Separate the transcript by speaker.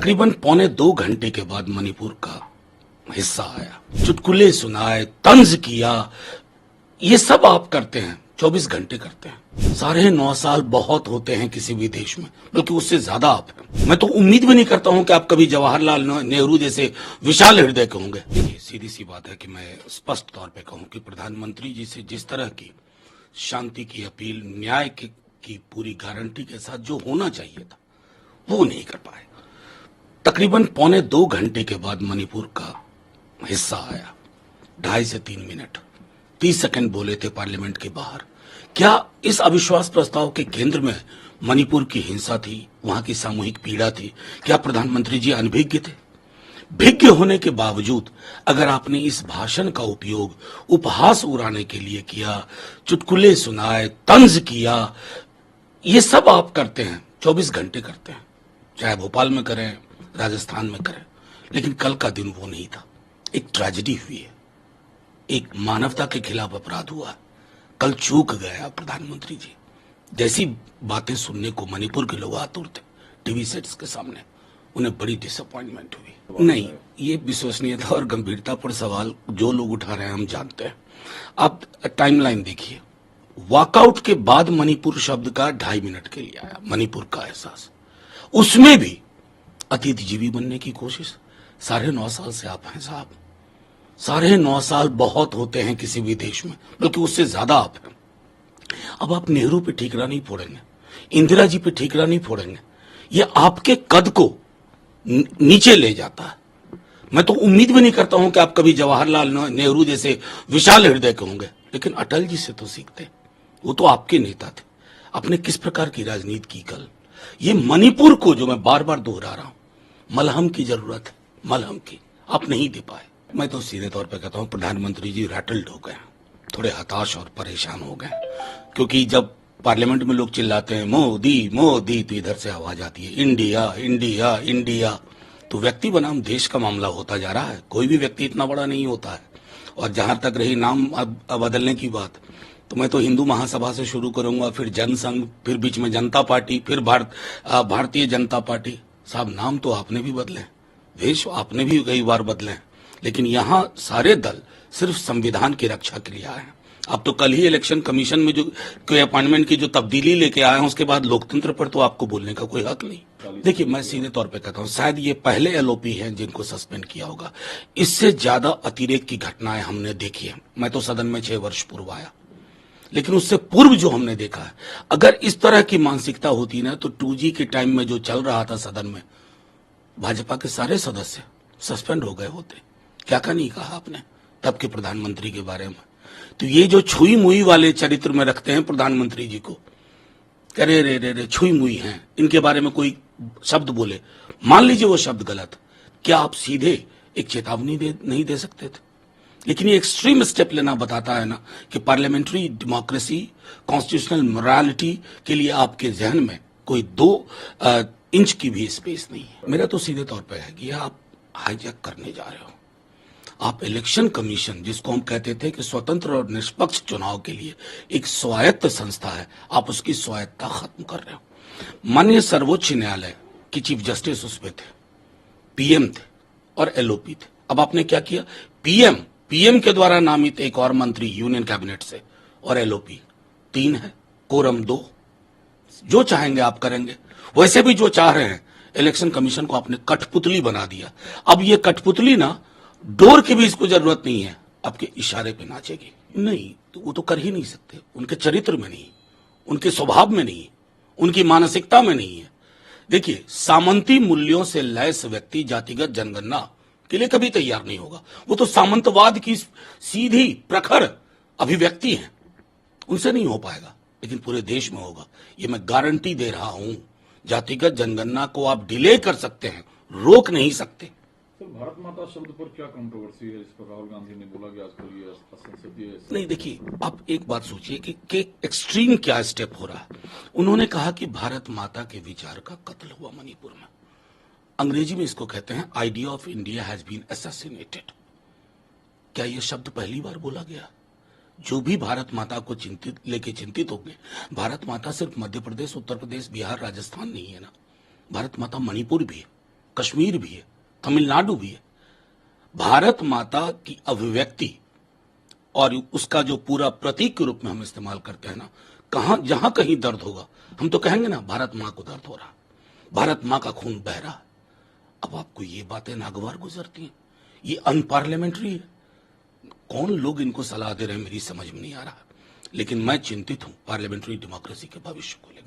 Speaker 1: तकरीबन पौने 2 घंटे के बाद मणिपुर का हिस्सा आया, चुटकुले सुनाए, तंज किया। ये सब आप करते हैं, 24 घंटे करते हैं। 9.5 साल बहुत होते हैं किसी भी देश में, बल्कि उससे ज्यादा आप हैं। मैं तो उम्मीद भी नहीं करता हूं कि आप कभी जवाहरलाल नेहरू जैसे विशाल हृदय के होंगे। देखिए, सीधी सी बात है कि मैं स्पष्ट तौर पे कहूं कि प्रधानमंत्री जी से जिस तरह की शांति की अपील, न्याय की पूरी गारंटी के साथ जो होना चाहिए था, वो नहीं कर पाए। तकरीबन पौने 2 घंटे के बाद मणिपुर का हिस्सा आया, 2.5 से 3 मिनट 30 सेकंड बोले थे पार्लियामेंट के बाहर। क्या इस अविश्वास प्रस्ताव के केंद्र में मणिपुर की हिंसा थी, वहां की सामूहिक पीड़ा थी? क्या प्रधानमंत्री जी अनभिज्ञ थे? भिज्ञ होने के बावजूद अगर आपने इस भाषण का उपयोग उपहास उड़ाने के लिए किया, चुटकुले सुनाए, तंज किया, ये सब आप करते हैं, 24 घंटे करते हैं, चाहे भोपाल में करें, राजस्थान में करें। लेकिन कल का दिन वो नहीं था। एक ट्रेजेडी हुई है, एक मानवता के खिलाफ अपराध हुआ। कल चूक गया प्रधानमंत्री जी। जैसी बातें सुनने को मणिपुर के लोग आतुर थे टीवी सेट्स के सामने, उन्हें बड़ी डिसअपॉइंटमेंट हुई। नहीं, ये विश्वसनीयता और गंभीरता पर सवाल जो लोग उठा रहे हैं हम जानते हैं। आप टाइमलाइन देखिए, वॉकआउट के बाद मणिपुर शब्द का 2.5 मिनट के लिए आया मणिपुर का एहसास। उसमें भी अतिथिजीवी बनने की कोशिश। 9.5 साल से आप हैं साहब। 9.5 साल बहुत होते हैं किसी भी देश में, बल्कि उससे ज्यादा आप हैं। अब आप नेहरू पे ठीकरा नहीं फोड़ेंगे, इंदिरा जी पे ठीकरा नहीं फोड़ेंगे। ये आपके कद को नीचे ले जाता है। मैं तो उम्मीद भी नहीं करता हूं कि आप कभी जवाहरलाल नेहरू जैसे विशाल हृदय के होंगे। लेकिन अटल जी से तो सीखते, वो तो आपके नेता थे। आपने किस प्रकार की राजनीति की कल। ये मणिपुर को जो मैं बार बार दोहरा रहा हूं, मलहम की जरूरत है, मलहम की। आप नहीं दे पाए। मैं तो सीधे तौर पे कहता हूं प्रधानमंत्री जी रैटल्ड हो गए, थोड़े हताश और परेशान हो गए। क्योंकि जब पार्लियामेंट में लोग चिल्लाते हैं मोदी मोदी, तो इधर से आवाज आती है इंडिया इंडिया इंडिया। तो व्यक्ति बनाम देश का मामला होता जा रहा है। कोई भी व्यक्ति इतना बड़ा नहीं होता है। और जहां तक रही नाम बदलने की बात, तो मैं तो हिंदू महासभा से शुरू करूंगा, फिर जनसंघ, फिर बीच में जनता पार्टी, फिर भारतीय जनता पार्टी। साहब, नाम तो आपने भी बदले, वेश आपने भी कई बार बदले, लेकिन यहां सारे दल सिर्फ संविधान की रक्षा के लिए आए हैं। अब तो कल ही इलेक्शन कमीशन में जो अपॉइंटमेंट की जो तब्दीली लेके आए हैं, उसके बाद लोकतंत्र पर तो आपको बोलने का कोई हक नहीं। देखिए, मैं सीधे तौर पे कहता हूं, शायद ये पहले एलओपी हैं जिनको सस्पेंड किया होगा। इससे ज्यादा अतिरेक की घटनाएं हमने देखी है। मैं तो सदन में 6 वर्ष पूर्व आया, लेकिन उससे पूर्व जो हमने देखा है, अगर इस तरह की मानसिकता होती ना, तो 2G के टाइम में जो चल रहा था सदन में, भाजपा के सारे सदस्य सस्पेंड हो गए होते। क्या नहीं कहा आपने तब के प्रधानमंत्री के बारे में? तो ये जो छुई मुई वाले चरित्र में रखते हैं प्रधानमंत्री जी को, कह रे छुई मुई हैं, इनके बारे में कोई शब्द बोले, मान लीजिए वो शब्द गलत, क्या आप सीधे एक चेतावनी नहीं दे सकते थे? लेकिन ये एक्सट्रीम स्टेप लेना बताता है ना कि पार्लियामेंट्री डेमोक्रेसी, कॉन्स्टिट्यूशनल मोरालिटी के लिए आपके जहन में कोई 2 इंच की भी स्पेस नहीं है। मेरा तो सीधे तौर पे है कि आप हाईजैक करने जा रहे हो। आप इलेक्शन कमीशन, जिसको हम कहते थे कि स्वतंत्र और निष्पक्ष चुनाव के लिए एक स्वायत्त संस्था है, आप उसकी स्वायत्तता खत्म कर रहे हो। माननीय सर्वोच्च न्यायालय की चीफ जस्टिस उसमें थे, पीएम थे और एलओपी थे। अब आपने क्या किया? पीएम के द्वारा नामित एक और मंत्री यूनियन कैबिनेट से, और एलओपी 3 है, कोरम 2। जो चाहेंगे आप करेंगे। वैसे भी जो चाह रहे हैं, इलेक्शन कमीशन को आपने कठपुतली बना दिया। अब ये कठपुतली ना, डोर की भी इसको जरूरत नहीं है, आपके इशारे पे नाचेगी। नहीं, तो वो तो कर ही नहीं सकते। उनके चरित्र में नहीं, उनके स्वभाव में नहीं, उनकी मानसिकता में नहीं है। देखिए, सामंती मूल्यों से लैस व्यक्ति जातिगत जनगणना के लिए कभी तैयार नहीं होगा। वो तो सामंतवाद की सीधी प्रखर अभिव्यक्ति है, उनसे नहीं हो पाएगा। लेकिन पूरे देश में होगा, ये मैं गारंटी दे रहा हूं। जातिगत जनगणना को आप डिले कर सकते हैं, रोक नहीं सकते।
Speaker 2: सर, भारत माता शब्द पर क्या कंट्रोवर्सी है? इस पर राहुल गांधी ने बोला कि आजकल ये असंसदीय।
Speaker 1: नहीं, देखिए, आप एक बात सोचिए कि एक्सट्रीम क्या स्टेप हो रहा है। उन्होंने कहा कि भारत माता के विचार का कत्ल हुआ मणिपुर में। अंग्रेजी में इसको कहते हैं idea of India has been assassinated. क्या यह शब्द पहली बार बोला गया? जो भी भारत माता को चिंतित होंगे, भारत माता सिर्फ मध्य प्रदेश, उत्तर प्रदेश, बिहार, राजस्थान नहीं है ना। भारत माता मणिपुर भी है, कश्मीर भी है, तमिलनाडु भी है। भारत माता की अभिव्यक्ति और उसका जो पूरा प्रतीक के रूप में हम इस्तेमाल करते हैं ना, कहां जहां कहीं दर्द होगा हम तो कहेंगे ना, भारत मां को दर्द हो रहा, भारत मां का खून बह रहा। अब आपको ये बातें नागवार गुजरती हैं, ये अनपार्लियामेंट्री है। कौन लोग इनको सलाह दे रहे हैं मेरी समझ में नहीं आ रहा, लेकिन मैं चिंतित हूं पार्लियामेंट्री डेमोक्रेसी के भविष्य को लेकर।